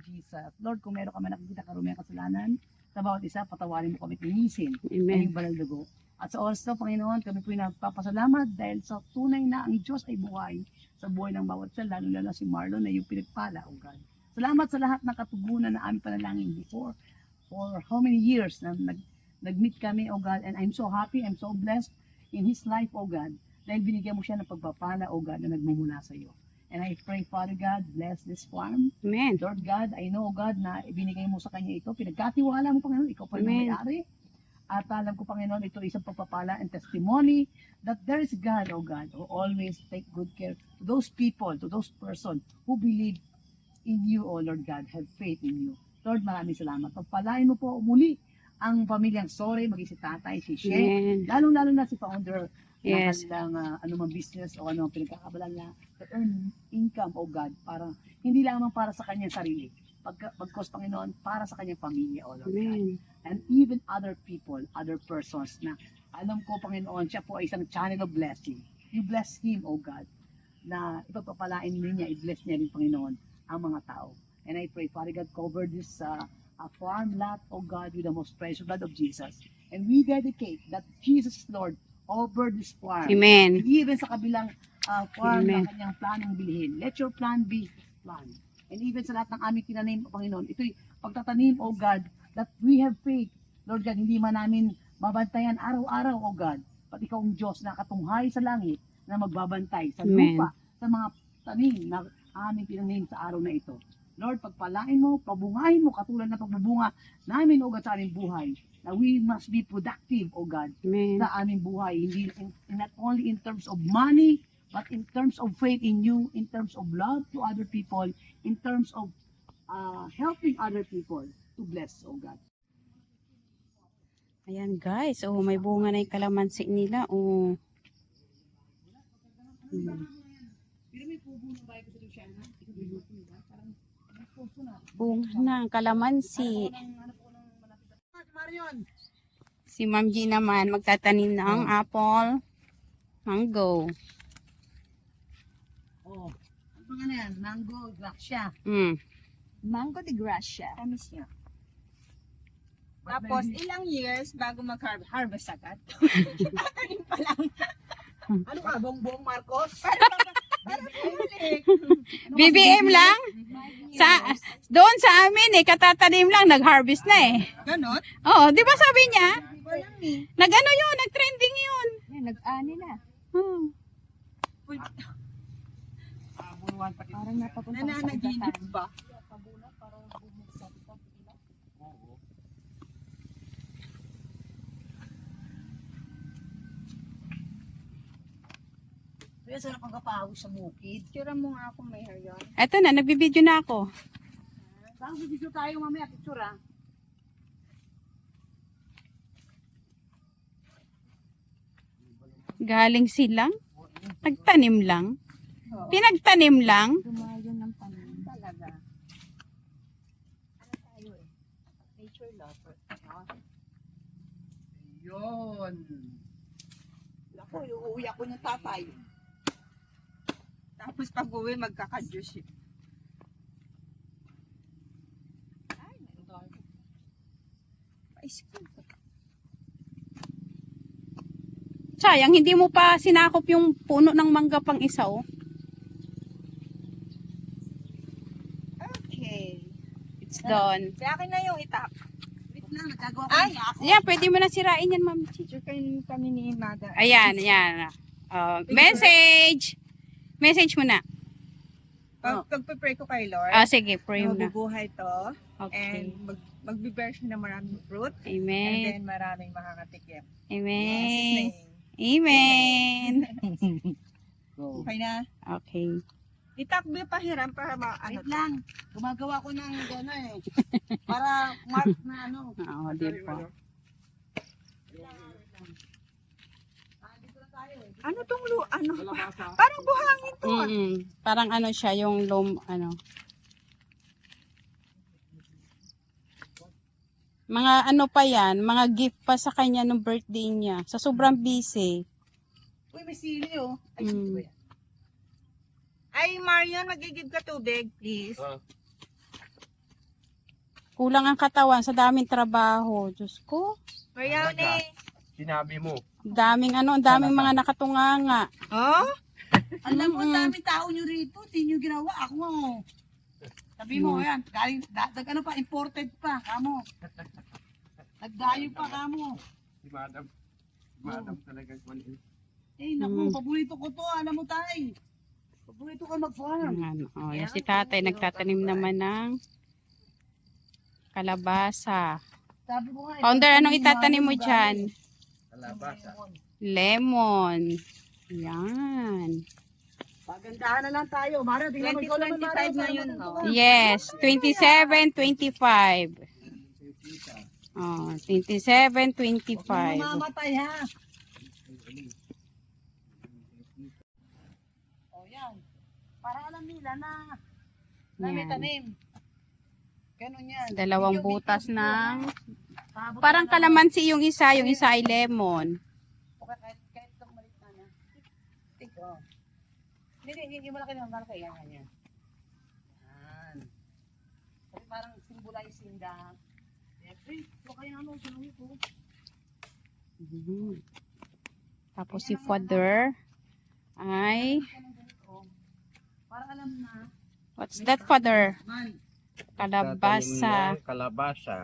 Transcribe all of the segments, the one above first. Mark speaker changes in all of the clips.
Speaker 1: Jesus. Lord, kung meron ka man nakikita karumihang kasalanan, sa bawat isa, patawarin mo kami tinisin.
Speaker 2: Amen.
Speaker 1: Ang banal dugo. At sa oras na, Panginoon, kami po nagpapasalamat dahil sa tunay na ang Diyos ay buhay sa buhay ng bawat isa, lalo si Marlon na yung pinagpala, O God. Salamat sa lahat ng katugunan na aming panalangin before for how many years na nag-meet kami, O God, and I'm so happy, I'm so blessed in his life, O God, dahil binigyan mo siya ng pagpapala, O God, na nagmumula sa iyo. And I pray, Father God, bless this farm.
Speaker 2: Amen.
Speaker 1: Lord God, I know, God, na ibinigay mo sa kanya ito. Pinagkatiwala mo, Panginoon, ikaw pa rin ang
Speaker 2: Amen.
Speaker 1: may-ari. At alam ko, Panginoon, ito ay isang pagpapala and testimony that there is God, O God, who always take good care to those people, to those persons who believe in you, O Lord God, have faith in you. Lord, maraming salamat. Pagpalain mo po muli ang pamilyang Sorry, maging si tatay, si Shea,
Speaker 2: Amen.
Speaker 1: lalong-lalo na si founder ng
Speaker 2: Yes.
Speaker 1: kanilang anumang business o anong pinagkakabalan niya to earn income, O God, para hindi lamang para sa kanyang sarili, pagkos Panginoon, para sa kanyang pamilya, O Lord God.
Speaker 2: Amen.
Speaker 1: And even other people, other persons na alam ko, Panginoon, siya po ay isang channel of blessing. You bless him, O God, na ipagpapalain niya, i-bless niya rin, Panginoon, ang mga tao. And I pray, Father God, cover this farm lot, O God, with the most precious blood of Jesus. And we dedicate that Jesus is Lord over this farm.
Speaker 2: Amen.
Speaker 1: Even sa kabilang farm
Speaker 2: Amen.
Speaker 1: na kanyang planong bilhin. Let your plan be his plan. And even sa lahat ng aming tinanim, Panginoon, ito'y pagtatanim, O God, that we have faith. Lord God, hindi man namin mabantayan araw-araw, O God. Pati ikaw ang Diyos na katunghay sa langit na magbabantay sa
Speaker 2: Amen.
Speaker 1: lupa, sa mga tanim na aming tinanim sa araw na ito. Lord, pagpalain mo, pabungahin mo, katulad na pagbubunga namin, O God, sa aming buhay, na we must be productive, O God,
Speaker 2: Amen.
Speaker 1: sa aming buhay, hindi not only in terms of money, but in terms of faith in you, in terms of love to other people, in terms of helping other people to bless, O God.
Speaker 2: Ayan guys, oh may bunga na yung kalamansi nila, oh. Bunga na ang kalamansi.
Speaker 1: Marion,
Speaker 2: Si Ma'am G naman magtatanim ng apple, mango.
Speaker 1: oh, ano nga na yan? Mango, gracia.
Speaker 3: Mango de Gracia.
Speaker 1: Tamis niya.
Speaker 3: Tapos, ilang years bago mag-harvest agad. Tatanim pa lang.
Speaker 1: Ano ka, Bongbong Marcos?
Speaker 2: BBM lang? Doon sa amin katatanim lang, nag-harvest na eh.
Speaker 3: Ganon?
Speaker 2: Oo, di ba sabi niya?
Speaker 3: Walang eh.
Speaker 2: Nag-ano yun, nag-trending yun.
Speaker 3: Nag-ani na.
Speaker 1: Parang napapunta sa
Speaker 3: Nananaginip ba?
Speaker 1: Kaya sarap ang kapahawis sa bukid.
Speaker 3: Tira mo nga ako may hair yun.
Speaker 2: Eto na, nagbibideo na ako.
Speaker 1: Saan video tayo mamaya, picture ah.
Speaker 2: Galing silang, nagtanim lang. Pinagtanim lang.
Speaker 3: Dumayo ng panin. Talaga. Ano tayo eh? Nature lover.
Speaker 1: Yun.
Speaker 3: Ako, uuwi ako ng tatay. Tapos pag uwi, magkakadyos yun. Ay, ice cream.
Speaker 2: Sayang, hindi mo pa sinakop yung puno ng mangga pang isa, oh.
Speaker 3: Okay.
Speaker 2: It's done.
Speaker 3: Sa akin na yung itak.
Speaker 1: Wait lang, nagkagawa ko
Speaker 3: Ay!
Speaker 1: ng ako.
Speaker 2: Yan, pwede mo na sirain yan, ma'am.
Speaker 3: Teacher kami ni Mother.
Speaker 2: Ayan, ayan. Message! Message mo na.
Speaker 3: Pag-pray ko kay Lord.
Speaker 2: Sige, pray mo na.
Speaker 3: Mabubuhay to.
Speaker 2: Okay.
Speaker 3: And magbe-bear siya ng maraming fruit. And
Speaker 2: Amen.
Speaker 3: then maraming makakatikim.
Speaker 2: Amen.
Speaker 3: In Jesus' name.
Speaker 2: Amen.
Speaker 1: Go.
Speaker 3: Okay na.
Speaker 2: Okay.
Speaker 3: Itakbi pa hiram para ano.
Speaker 1: Wait lang, gumagawa ko ng gano'n eh. Para mark na ano.
Speaker 2: Oo, di ba?
Speaker 3: Ano tong ano? Parang buhangin to.
Speaker 2: Parang ano siya, yung ano. Mga ano pa yan, mga gift pa sa kanya nung birthday niya. Sa sobrang busy.
Speaker 1: Uy, may sili oh. Ay,
Speaker 2: Mm.
Speaker 1: sili ba yan?
Speaker 3: Ay, Marion, magigib ka tubig, please.
Speaker 2: Kulang ang katawan sa daming trabaho. Diyos ko.
Speaker 3: Mayaw ni.
Speaker 4: Sinabi mo.
Speaker 2: Daming ano, daming mga nakatunganga.
Speaker 3: Oh?
Speaker 1: Alam mo, ang daming tao nyo rito. Hindi nyo ginawa. Ako nga, oh. Sabi mo, yan. Galing, ano pa, imported pa. Kamo. Nagdayo pa, kamo.
Speaker 4: Si Madam. Si Madam talagang kunin.
Speaker 1: Eh, naku, paborito ko to. Alam mo, tay. Paborito ko mag-farm.
Speaker 2: Ano, oh, yan si tatay nagtatanim naman ng kalabasa.
Speaker 1: Sabi ko nga,
Speaker 2: Founder, anong itatanim mo dyan?
Speaker 4: Kalabasa.
Speaker 2: Lemon. Yan.
Speaker 1: Pagandahan na lang tayo. Mara, tingnan mo. Ikaw naman, Mara.
Speaker 3: 2025 ngayon, no?
Speaker 2: Yes, 27, 25. Oh, 27, 25.
Speaker 1: Mamamatay, ha? O, yan. Para alam nila na may
Speaker 2: Yan.
Speaker 1: tanim. Ganun yan.
Speaker 2: Dalawang butas ng
Speaker 1: Paabot
Speaker 2: parang
Speaker 1: na lang.
Speaker 2: kalamansi yung isa ay lemon.
Speaker 1: O, kahit ito kumalit na. Ito. Hindi malaki na. Malaki. Yan. Yan. Kasi parang symbolizing the every. O kaya ano, gano'n ito.
Speaker 2: Mhm. Tapos si father ay
Speaker 1: Para alam na.
Speaker 2: what's that father?
Speaker 1: Man,
Speaker 2: Kalabasa.
Speaker 4: Tatanim ng kalabasa.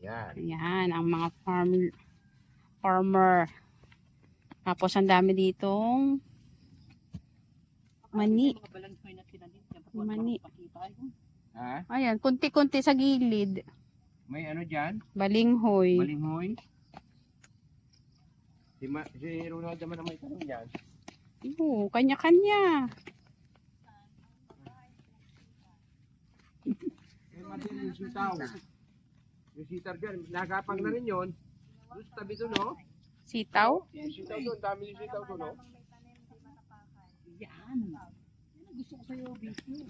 Speaker 4: Yan.
Speaker 2: Ayan, ang mga farmer. Tapos ang dami ditong mani. Mani.
Speaker 4: Ha?
Speaker 2: Ayan, kunti-kunti sa gilid.
Speaker 4: May ano dyan?
Speaker 2: Balinghoy.
Speaker 4: Malinghoy. Si Ronald naman ang may tanong yan.
Speaker 2: Oo, kanya-kanya.
Speaker 4: Eh, Martin, yung sitaw. Yung sitar dyan, nagapang na rin yun. Doon sa tabi doon, no?
Speaker 2: Sitaw.
Speaker 4: Yung sitaw doon, dami yung sitaw doon, no?
Speaker 1: yan. Yan ang gusto ko sa'yo, Vicky.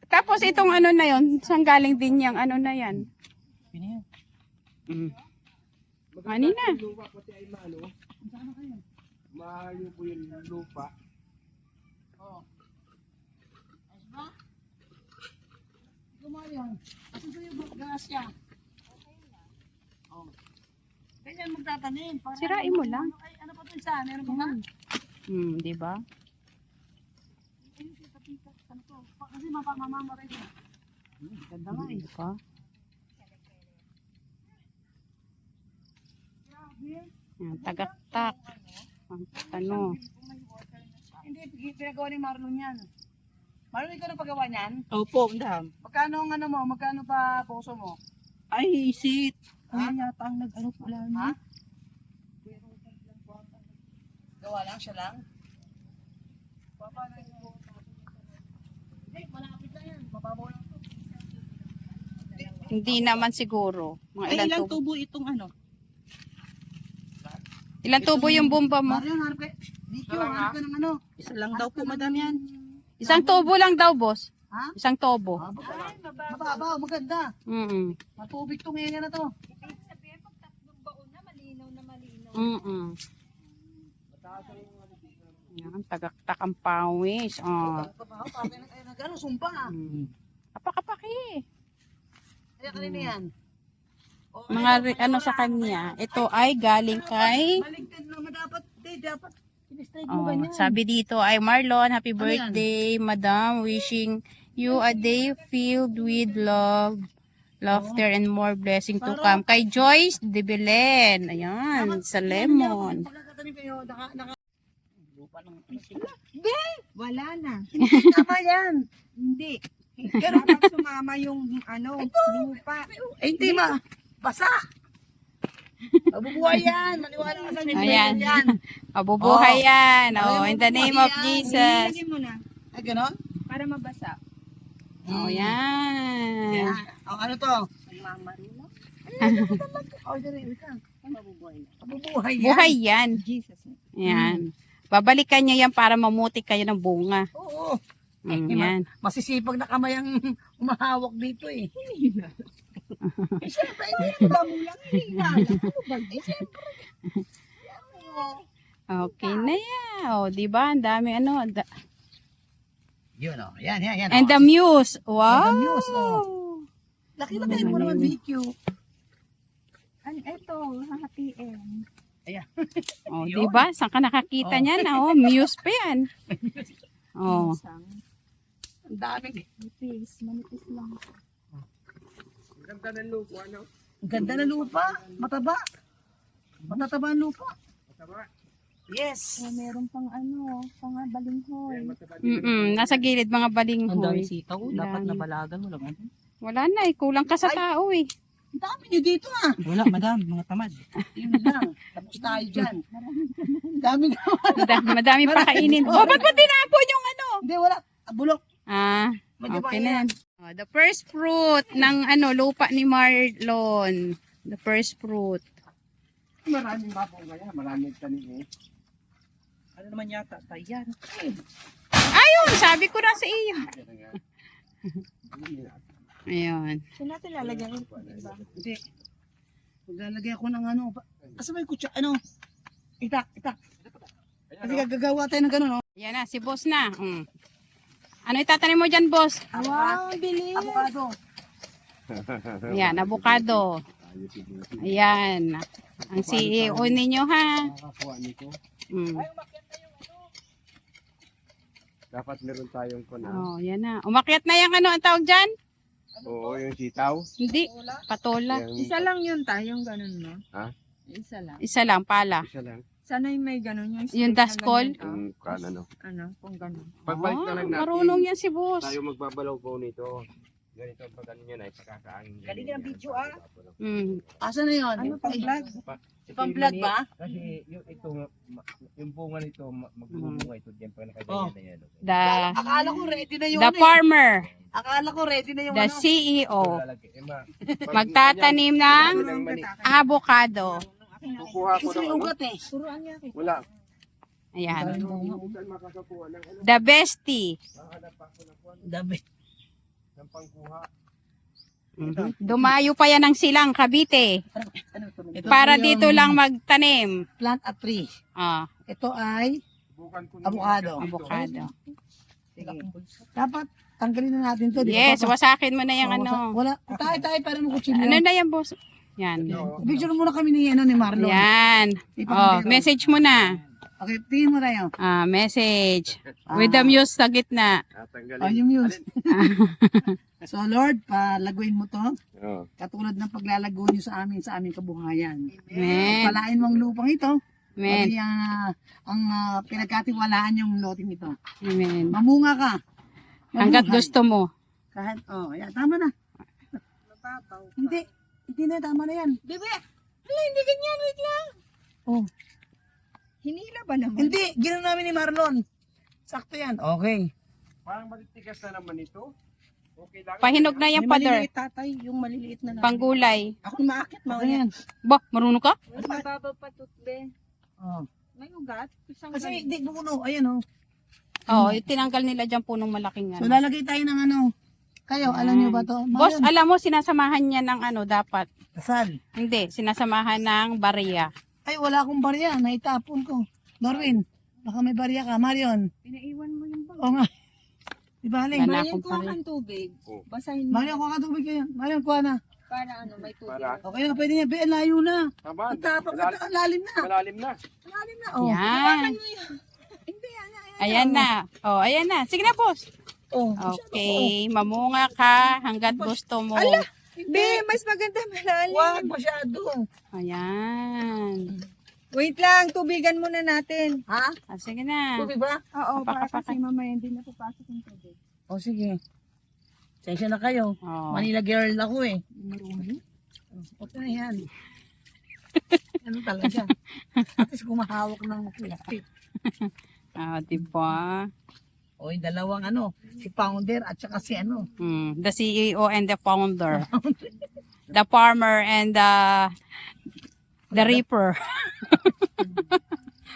Speaker 2: Tapos itong ano na yon, saan galing din yung ano na yan? Mm. Kanina.
Speaker 4: Yung lupa pati ay maano.
Speaker 1: Saan na kayo?
Speaker 4: Maano po yung lupa.
Speaker 1: Oo. Ayos ba? Gumayon. Kasi sa'yo gas siya. Oh. Ganyan magtatanim. Para
Speaker 2: Sirain mo lang.
Speaker 1: Ano pa ito isa? Meron pa ba?
Speaker 2: Di ba?
Speaker 1: Ayun, tita. Ano to? Kasi mamamatay ko. Ganda nga eh.
Speaker 2: Di ba? Yan, tagaktak. Ang ano.
Speaker 1: Hindi, pinagawa ni Marlon yan. Marlon, ikaw na pagawa niyan?
Speaker 3: Opo, madam.
Speaker 1: Magkano ang ano mo? Magkano pa puso mo?
Speaker 3: Ay, sit.
Speaker 1: Ha?
Speaker 3: Ay, yata ang nag-ano po lang.
Speaker 1: Ha? Gawa lang siya lang? Hindi, malapit lang yan. Mababaw lang to.
Speaker 2: Hindi naman siguro. Mga
Speaker 3: Ay,
Speaker 2: ilang
Speaker 3: ilang
Speaker 2: tubo.
Speaker 3: tubo itong ano?
Speaker 2: Ilang tubo yung bomba mo?
Speaker 1: Marlon, hanap kayo. Dito, hanap ka ng ano.
Speaker 3: Isa lang daw po, madam yan.
Speaker 2: Isang tubo lang daw, boss.
Speaker 1: Ha?
Speaker 2: Isang tubo.
Speaker 1: Mababaw, maganda.
Speaker 2: Mm-mm.
Speaker 1: Matubig tong ngayon na to.
Speaker 2: Mm-mm. Yan, tagaktak ang pawis. Oh.
Speaker 1: Nag-ano, sumpa.
Speaker 2: Kapakapaki.
Speaker 1: Kaya kanina yan. O,
Speaker 2: Mga ano sa kanya. Ito ay galing kay
Speaker 1: Maligtad naman dapat. Dapat. Pinistraight mo
Speaker 2: oh,
Speaker 1: ganyan.
Speaker 2: sabi dito ay Marlon, happy
Speaker 1: Ano yan?
Speaker 2: birthday, madam. Wishing you a day filled with love, laughter, and more blessing to come. Kay Joyce de Belen. Ayan, sa lemon.
Speaker 1: Pagkakatanim kayo, lupa ng
Speaker 3: Wala na.
Speaker 1: tama yan.
Speaker 3: Hindi. Pero dapat sumama yung ano, lupa.
Speaker 1: Eh, hindi ba? Basa. Mabubuhay yan. Maniwala ka sa inyo.
Speaker 2: Ayan.
Speaker 1: Yan.
Speaker 2: Mabubuhay yan.
Speaker 1: Ay,
Speaker 2: Oh, in the name of
Speaker 1: mabubuhay yan.
Speaker 2: Jesus.
Speaker 3: Ilagay mo na.
Speaker 1: Ay, ganon?
Speaker 3: Para mabasa.
Speaker 2: Oh, yan.
Speaker 1: Yan. O, ano to?
Speaker 3: Mamarino.
Speaker 1: O, dali, wait lang. Mabubuhay yan. Mabubuhay yan.
Speaker 2: Buhay yan.
Speaker 3: Jesus.
Speaker 2: Yan. Babalikan niya yan para mamuti kayo ng bunga.
Speaker 1: Oo.
Speaker 2: Yan.
Speaker 1: Masisipag na kamay ang umahawak dito eh. Eh, syempre, hindi lang lang. Ano ba? Eh, syempre.
Speaker 2: Okay na yan. O, diba? Ang dami ano.
Speaker 1: Yun o. Yan.
Speaker 2: And the muse. Wow.
Speaker 1: And the muse, oh. Laki-laki mo naman, BQ.
Speaker 3: Ito, hahatiin.
Speaker 2: Oh, di ba? Saan ka nakakita niyan? Oh, Muse pa yan. Oh.
Speaker 1: Ang daming.
Speaker 3: Manipis lang.
Speaker 4: Ganda ng lupo, ano?
Speaker 1: Ang ganda ng lupa. Mataba. Matataba ang lupa.
Speaker 4: Mataba.
Speaker 1: Yes.
Speaker 3: Meron pang pang balinghoy.
Speaker 4: Mataba din.
Speaker 2: Nasa gilid mga balinghoy.
Speaker 1: sitaw.
Speaker 2: Dapat
Speaker 1: nabalagan mo lang.
Speaker 2: Wala na eh. Kulang ka sa tao eh.
Speaker 1: Ang dami nyo dito ah.
Speaker 5: Wala, madam, mga tamad.
Speaker 1: Yun lang. Tapos tayo dyan. Dami naman.
Speaker 2: Madami pa kainin. Oh, ba't mo tinapon yung ano?
Speaker 1: Hindi, wala. Bulok.
Speaker 2: Ah, okay na yan. Oh, the first fruit ng lupa ni Marlon. The first fruit.
Speaker 4: Maraming mapong kaya, maraming tanim eh.
Speaker 5: Ano naman yata, tayan.
Speaker 2: Ayun, sabi ko na sa iyo. Ayun.
Speaker 3: Saan natin lalagyan ito?
Speaker 1: Hindi. Maglalagay ako ng Kasi may kutsa, itak. Kasi gagawa tayo ng gano'n, no?
Speaker 2: Yan na, si boss na. Ano itatanim mo dyan, boss?
Speaker 3: Wow, bilis.
Speaker 1: Avocado.
Speaker 2: Ayan, avocado. Ayan. Ang CEO ninyo, ha?
Speaker 4: Nakakakuha nito.
Speaker 2: Mm.
Speaker 4: Dapat meron tayong kuna.
Speaker 2: Oh, yan na. Umakyat na yung ang tawag dyan?
Speaker 4: Oo, yung sitaw.
Speaker 2: Hindi. Patola.
Speaker 4: Yung,
Speaker 3: Isa lang yun tayong ganun, no?
Speaker 4: Ha?
Speaker 3: Isa lang.
Speaker 2: Isa lang, pala.
Speaker 4: Isa lang.
Speaker 3: Sana yung may ganun. Yung,
Speaker 2: Yung
Speaker 3: straight na
Speaker 2: daskol?
Speaker 3: ganun,
Speaker 4: Yung kan ano.
Speaker 3: kung ganun.
Speaker 4: Pagbalik na lang natin.
Speaker 2: Marunong yan si boss.
Speaker 4: Tayo magbabalaw po nito. Ganito pag ano yan ay pakakaangin.
Speaker 5: Galing ng video, ah.
Speaker 1: Asan na yun?
Speaker 3: Ano pang vlog?
Speaker 1: Pang-vlog ba?
Speaker 4: Kasi yung ito, yung bunga nito, magbubunga ito diyan pag nakaganyan na yan.
Speaker 1: Akala ko ready na yun
Speaker 2: The farmer,
Speaker 1: Akala ko ready na yung
Speaker 2: the CEO,
Speaker 4: Magtatanim.
Speaker 2: magtatanim ng avocado.
Speaker 4: Kukuha ko
Speaker 1: Kasi
Speaker 4: ng
Speaker 1: may
Speaker 4: ano?
Speaker 1: ugat eh.
Speaker 3: Turuan niya ako.
Speaker 4: Wala.
Speaker 2: Ayan.
Speaker 4: Saan makakakuha ng ano?
Speaker 2: The bestie.
Speaker 4: Makahanap ako ng
Speaker 1: Dami.
Speaker 4: ng pangkuha.
Speaker 2: Dumayo pa yan ng silang Cavite
Speaker 1: Ito
Speaker 2: para
Speaker 1: po yung
Speaker 2: dito lang magtanim.
Speaker 1: Plant a tree.
Speaker 2: Ah,
Speaker 1: Ito ay
Speaker 4: Subukan ko
Speaker 1: avocado.
Speaker 2: avocado.
Speaker 1: Sige. Dapat tanggalin na natin to. Di ba,
Speaker 2: Yes,
Speaker 1: Papa?
Speaker 2: wasakin mo na yung
Speaker 1: Wala. Tayo para mo kutsilyo.
Speaker 2: Ano na yan, boss? Yan.
Speaker 1: Picture muna kami ni Marlon.
Speaker 2: Yan. Oh, message mo na.
Speaker 1: Okay, tingin mo na yun.
Speaker 2: Ah, message. With the muse sa gitna.
Speaker 1: Oh, yung news. So Lord, palaguin mo to.
Speaker 4: Oo.
Speaker 1: Katulad ng paglalago niyo sa aming kabuhayan.
Speaker 2: Amen.
Speaker 1: Palain mo ang lupang ito.
Speaker 2: Amen.
Speaker 1: Pati ang pinagkatiwalaan yung loting ito.
Speaker 2: Amen.
Speaker 1: Mamunga ka.
Speaker 2: Hanggat
Speaker 1: Mabuhay.
Speaker 2: gusto mo.
Speaker 1: Kahit, yan, tama na.
Speaker 3: Mababaw.
Speaker 1: Hindi na, tama na yan.
Speaker 3: Diba? Hala, hindi ganyan. Wait lang.
Speaker 1: Oh.
Speaker 3: Hinila ba naman?
Speaker 1: Hindi, ginawa namin ni Marlon. Sakto yan. Okay.
Speaker 4: Parang matitigas na naman ito. Okay lang.
Speaker 2: Pahinog na yung pader.
Speaker 3: tatay. Yung maliliit na
Speaker 2: Panggulay.
Speaker 3: Ako maakit
Speaker 1: Okay yan.
Speaker 2: Ba, marunong ka?
Speaker 3: Mababaw pa tutbe.
Speaker 1: Oh.
Speaker 3: May ugat. Isang
Speaker 1: Kasi hindi buno. Ayan oh.
Speaker 2: Oo, tinanggal nila dyan punong malaking
Speaker 1: So
Speaker 2: ano.
Speaker 1: lalagay tayo ng Kayo, alam niyo ba to?
Speaker 2: Boss,
Speaker 1: Marlon,
Speaker 2: alam mo, sinasamahan niya ng dapat.
Speaker 1: kasal.
Speaker 2: Hindi, sinasamahan ng barya.
Speaker 1: Ay, wala akong barya. Naitapon ko. Norwin, baka may barya ka. Marion.
Speaker 3: Pinaiwan mo yung bag.
Speaker 1: Oo nga. Di ba, Haling?
Speaker 2: Wala.
Speaker 3: Marian,
Speaker 2: akong
Speaker 3: kuha
Speaker 2: pare.
Speaker 3: kang tubig.
Speaker 4: Oh.
Speaker 3: Basahin mo.
Speaker 1: Marion, kuha ka tubig kayo. Marion, kuha na.
Speaker 3: Para may tubig.
Speaker 4: Para
Speaker 1: Okay na, pwede niya. Be, layo na.
Speaker 4: tama.
Speaker 1: Ang tapak, ang lalim na.
Speaker 4: Malalim na.
Speaker 1: Lalim na. Oh.
Speaker 2: Yan.
Speaker 3: Hindi,
Speaker 2: Ayan na. Oh, ayan na. Sige na, boss.
Speaker 1: Oh.
Speaker 2: Okay, mamunga ka hanggat gusto mo.
Speaker 3: Be, mas maganda malalim.
Speaker 1: Wag masyado.
Speaker 2: Ayan.
Speaker 3: Wait lang, tubigan muna natin.
Speaker 1: Ha?
Speaker 2: Ah, sige na.
Speaker 1: Tubig ba?
Speaker 3: Oo, para
Speaker 2: Pakapakay.
Speaker 3: kasi mamaya hindi na papasok yung tubig.
Speaker 1: O, sige. Sensya na kayo.
Speaker 2: Oh.
Speaker 1: Manila girl ako eh. Marunong. Okay na yan. Ano talaga? At least kumahawak ng plastic.
Speaker 2: Ah, diba?
Speaker 1: Oy, dalawang si founder at saka si
Speaker 2: The CEO and the founder. The farmer and the reaper.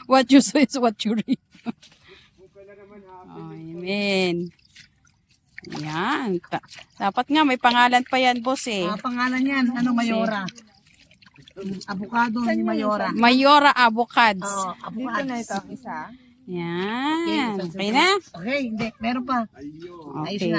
Speaker 2: What you sow is what you reap. Amen. Yan. Dapat nga may pangalan pa yan, boss eh.
Speaker 1: pangalan yan, Mayora. Avocado ni Mayora.
Speaker 2: Mayora Avocados.
Speaker 1: Oh,
Speaker 3: Dito
Speaker 1: avocado.
Speaker 3: na ito, isa.
Speaker 2: Yan. Okay na?
Speaker 1: Okay, hindi. Meron pa.
Speaker 4: Ayun.
Speaker 1: Ayos
Speaker 2: Okay.
Speaker 1: na.